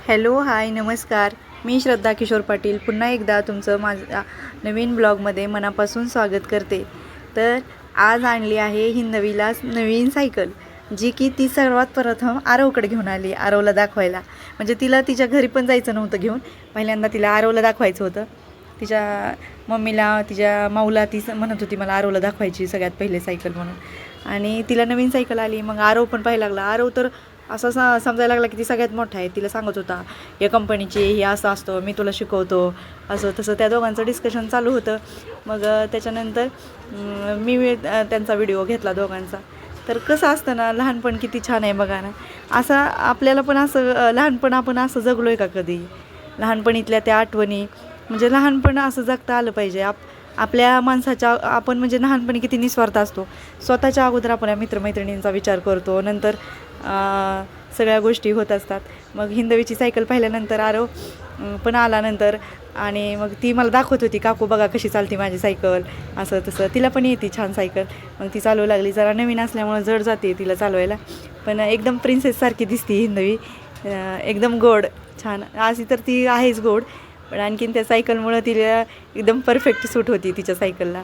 Hello hi नमस्कार. मी श्रद्धा किशोर पाटील पुन्हा एकदा तुमचं माझ्या नवीन ब्लॉगमध्ये मनापासून स्वागत करते. तर आज आणली आहे हिंदवीला नवीन सायकल, जी की ती सर्वात प्रथम आरवकडे घेऊन आली, आरवला दाखवायला. म्हणजे तिला तिच्या घरी पण जायचं नव्हतं घेऊन, पहिल्यांदा तिला आरवला दाखवायचं होतं. तिच्या मम्मीला तिच्या माऊला ती म्हणत होती मला आरवला दाखवायची सगळ्यात पहिले सायकल म्हणून. आणि तिला नवीन सायकल आली. मग आरव पण पाहायला लागला. आरव तर असं समजायला लागला की ती सगळ्यात मोठा आहे. तिला सांगत होता या कंपनीची हे असं असतं, मी तुला शिकवतो, असं तसं त्या दोघांचं डिस्कशन चालू होतं. मग त्याच्यानंतर मी त्यांचा व्हिडिओ घेतला दोघांचा. तर कसं असतं ना, लहानपण किती छान आहे बघा ना. असं आपल्याला पण असं लहानपण आपण असं जगलो आहे का कधी? लहानपणीतल्या त्या आठवणी, म्हणजे लहानपण असं जगता आलं पाहिजे. आपल्या माणसाच्या आपण म्हणजे लहानपणी किती निस्वार्थ असतो. स्वतःच्या अगोदर आपण मित्रमैत्रिणींचा विचार करतो, नंतर सगळ्या गोष्टी होत असतात. मग हिंदवीची सायकल पाहिल्यानंतर आरव पण आला नंतर, आणि मग ती मला दाखवत होती, काकू बघा कशी चालते माझी सायकल, असं तसं. तिला पण येते छान सायकल. मग ती चालवू लागली. जरा नवीन असल्यामुळं जड जाते तिला चालवायला, पण एकदम प्रिन्सेससारखी दिसते हिंदवी. एकदम गोड छान. अशी तर ती आहेच गोड, पण आणखीन त्या सायकलमुळं तिला एकदम परफेक्ट सूट होती तिच्या सायकलला.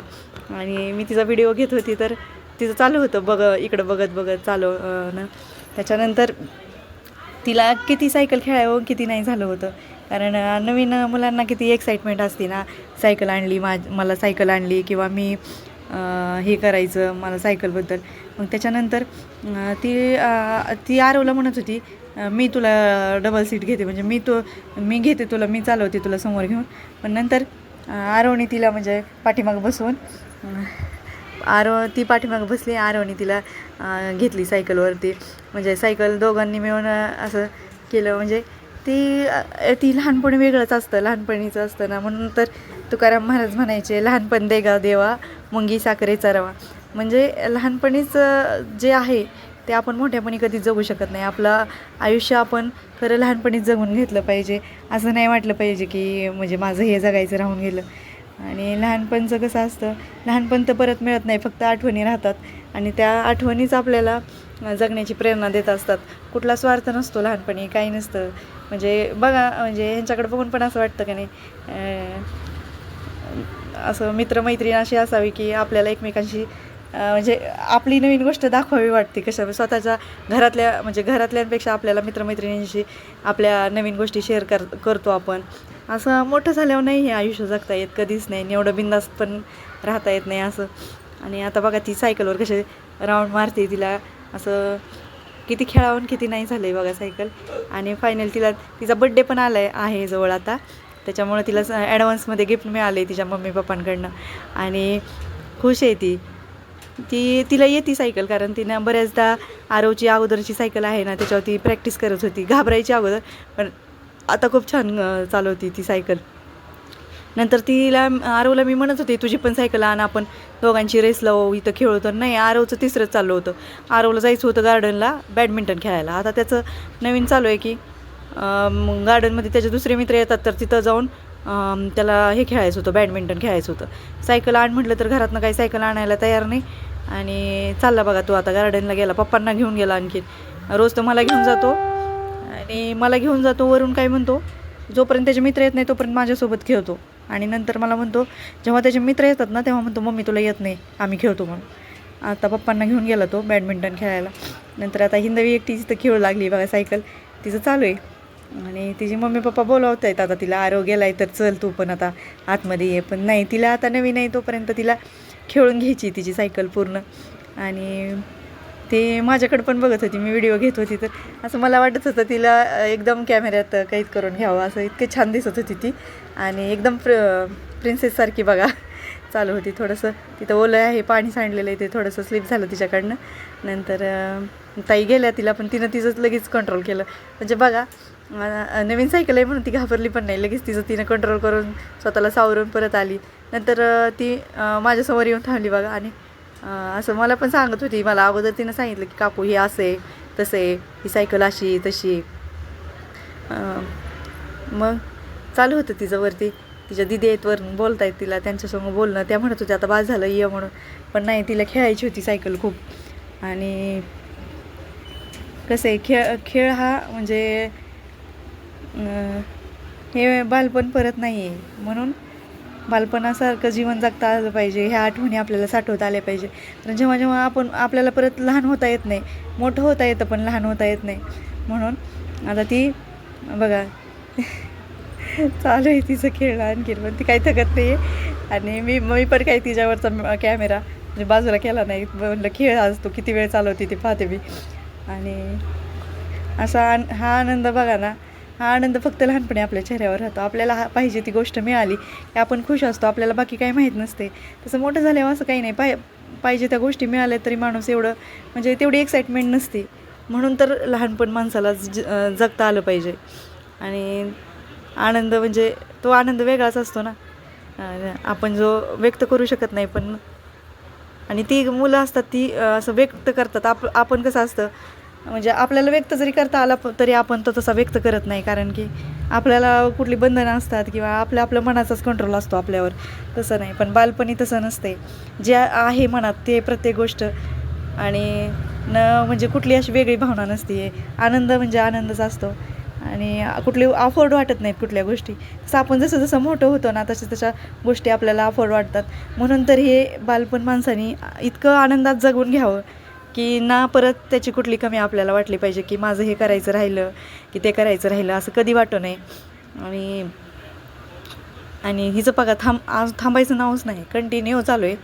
आणि मी तिचा व्हिडिओ घेत होती, तर तिचं चालू होतं इकडं बघत बघत चालवणं. त्याच्यानंतर तिला किती सायकल खेळावं किती नाही झालं होतं, कारण नवीन मुलांना किती एक्साइटमेंट असते ना, सायकल आणली, मला सायकल आणली, किंवा मी हे करायचं मला सायकलबद्दल. मग त्याच्यानंतर ती आरवला म्हणत होती मी तुला डबल सीट घेते, म्हणजे मी घेते तुला, मी चालवते तुला समोर घेऊन. पण नंतर आरवने तिला म्हणजे पाठीमागं बसवून, ती पाठीमागं बसली, आरवने तिला घेतली सायकलवरती. म्हणजे सायकल दोघांनी मिळून असं केलं. म्हणजे ती लहानपणी वेगळंच असतं, लहानपणीचं असतं ना. म्हणून तर तुकाराम महाराज म्हणायचे, लहानपण देगा देवा मुंगी साखरेचा रवा. म्हणजे लहानपणीच जे आहे ते आपण मोठ्यापणी कधीच जगू शकत नाही. आपलं आयुष्य आपण खरं लहानपणीच जगून घेतलं पाहिजे. असं नाही वाटलं पाहिजे की म्हणजे माझं हे जगायचं राहून गेलं. आणि लहानपणचं कसं असतं, लहानपण तर परत मिळत नाही, फक्त आठवणी राहतात. आणि त्या आठवणीच आपल्याला जगण्याची प्रेरणा देत असतात. कुठला स्वार्थ नसतो लहानपणी, काही नसतं. म्हणजे बघा, म्हणजे ह्यांच्याकडे बघून पण असं वाटतं की नाही, असं मित्रमैत्रीण अशी असावी की आपल्याला एकमेकांशी म्हणजे आपली नवीन गोष्ट दाखवावी वाटते. कशा स्वतःच्या घरातल्यांपेक्षा आपल्याला मित्रमैत्रिणींशी आपल्या नवीन गोष्टी शेअर करतो आपण. असं मोठं झाल्यावर नाही हे आयुष्य जगता येत, कधीच नाही. एवढं बिंदास पण राहता येत नाही असं. आणि आता बघा ती सायकलवर कसे राऊंड मारते, तिला असं किती खेळावून किती नाही झालं आहे बघा सायकल. आणि फायनल तिचा बड्डे पण आला आहे जवळ आता, त्याच्यामुळे तिला ॲडव्हान्समध्ये गिफ्ट मिळाले तिच्या मम्मी पप्पांकडनं. आणि खुश आहे तिला येते सायकल, कारण तिनं बऱ्याचदा आरवची अगोदरची सायकल आहे ना त्याच्यावरती प्रॅक्टिस करत होती. घाबरायची अगोदर, पण आता खूप छान चालवती ती सायकल. नंतर आरवला मी म्हणत होते तुझी पण सायकल आण, आपण दोघांची रेस लावू, इथं खेळू. तर नाही, आरवचं तिसरंच चाललं होतं. आरवला जायचं होतं गार्डनला बॅडमिंटन खेळायला. आता त्याचं नवीन चालू आहे की गार्डनमध्ये त्याचे दुसरे मित्र येतात, तर तिथं जाऊन त्याला हे खेळायचं होतं, बॅडमिंटन खेळायचं होतं. सायकल आण म्हटलं तर घरातनं काही सायकल आणायला तयार नाही. आणि चालला बघा तो आता गार्डनला गेला, पप्पांना घेऊन गेला. आणखी रोज तो मला घेऊन जातो, आणि मला घेऊन जातो वरून काय म्हणतो, जोपर्यंत त्याचे मित्र येत नाही तोपर्यंत माझ्यासोबत खेळतो. आणि नंतर मला म्हणतो, जेव्हा त्याचे मित्र येतात ना तेव्हा म्हणतो मम्मी तुला येत नाही, आम्ही खेळतो म्हणून. आता पप्पांना घेऊन गेला तो बॅडमिंटन खेळायला. नंतर आता हिंदवी एकटी तिथं खेळू लागली बघा सायकल, तिचं चालू आहे. आणि तिचे मम्मी पप्पा बोलवत आहेत आता तिला, आरव गेलाय तर चल तू पण आता आतमध्ये ये. पण नाही, तिला आता नवीन आहे तोपर्यंत तिला खेळून घ्यायची तिची सायकल पूर्ण. आणि ते माझ्याकडे पण बघत होती, मी व्हिडिओ घेत होती, तर असं मला वाटत होतं तिला एकदम कॅमेऱ्यात कैद करून घ्यावं, असं इतके छान दिसत होती ती. आणि एकदम प्रिन्सेससारखी बघा चालू होती. थोडंसं तिथं ओलं आहे, पाणी सांडलेलं आहे, ते थोडंसं स्लिप झालं तिच्याकडनं. नंतर ताई गेल्या तिला, पण तिचं लगेच कंट्रोल केलं. म्हणजे बघा, नवीन सायकल आहे म्हणून ती घाबरली पण नाही, लगेच तिनं कंट्रोल करून स्वतःला सावरून परत आली. नंतर ती माझ्यासमोर येऊन थांबली बघा. आणि असं मला पण सांगत होती, मला अगोदर तिनं सांगितलं की काकू हे असं आहे तसं आहे, ही सायकल अशी तशी. मग चालू होतं तिचं वरती, तिच्या दिदी आहेत वरून बोलत आहेत तिला, त्यांच्यासमोर बोलणं. त्या म्हणत होत्या आता बास झालं ये म्हणून, पण नाही, तिला खेळायची होती सायकल खूप. आणि कसं आहे, खेळ हा म्हणजे हे बालपण परत नाही आहे. म्हणून बालपणासारखं जीवन जगता आलं पाहिजे. ह्या आठवणी आपल्याला साठवता आल्या पाहिजे. कारण जेव्हा जेव्हा आपल्याला परत लहान होता येत नाही, मोठं होता येतं पण लहान होता येत नाही. म्हणून आता ती बघा चालू आहे तिचं खेळणं आणखीन, पण ती काही थकत नाही आहे. आणि मी पण काही तिच्यावरचा कॅमेरा म्हणजे बाजूला केला नाही. म्हटलं खेळ आज तू किती वेळ चालवते ते पाहते मी. आणि असा हा आनंद बघा ना, हा आनंद फक्त लहानपणी आपल्या चेहऱ्यावर राहतो. आपल्याला पाहिजे ती गोष्ट मिळाली की आपण खुश असतो. आपल्याला बाकी काही माहीत नसते. तसं मोठं झाल्यावर असं काही नाही. पाहिजे त्या गोष्टी मिळाल्या तरी माणूस एवढं म्हणजे तेवढी एक्साइटमेंट नसते. म्हणून तर लहानपण माणसाला जगता आलं पाहिजे. आणि आनंद म्हणजे तो आनंद वेगळाच असतो ना, आपण जो व्यक्त करू शकत नाही. पण आणि ती मुलं असतात ती असं व्यक्त करतात. आपण कसं असतं म्हणजे आपल्याला व्यक्त जरी करता आला तरी आपण तो तसा व्यक्त करत नाही. कारण की आपल्याला कुठली बंधनं असतात किंवा आपलं मनाचाच कंट्रोल असतो आपल्यावर. तसं नाही, पण बालपणी तसं नसते. जे आहे मनात ते प्रत्येक गोष्ट आणि म्हणजे कुठली अशी वेगळी भावना नसते. आनंद म्हणजे आनंदच असतो. आणि कुठले अफोर्ड वाटत नाहीत कुठल्या गोष्टी. तसं आपण जसं जसं मोठं होतो ना तशा गोष्टी आपल्याला अफोर्ड वाटतात. म्हणून तर हे बालपण माणसाने इतकं आनंदात जगून घ्यावं की ना परत त्याची कुठली कमी आपल्याला वाटली पाहिजे की माझं हे करायचं राहिलं की ते करायचं राहिलं असं कधी वाटू नये. आणि हिचं बघा आज थांबायचं नावच नाही, कंटिन्यू चालू आहे.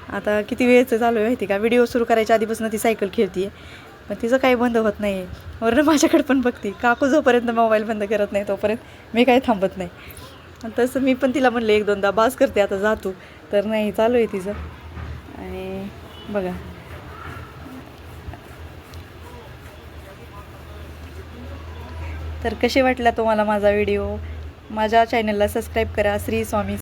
आता किती वेळचं चालू आहे माहिती का. व्हिडिओ सुरू करायच्या आधीपासून ती सायकल खेळते आहे, पण तिचं काही बंद होत नाही आहे. वरनं माझ्याकडे पण बघते. काकू जोपर्यंत मोबाईल बंद करत नाही तोपर्यंत मी काही थांबत नाही. तसं मी पण तिला म्हणले 1-2दा बास करते आता जातो, तर नाही चालू आहे तिचं. आणि बघा तर कसे वाटला तुम्हाला माझा व्हिडिओ. माझ्या चॅनलला सबस्क्राईब करा. श्री स्वामी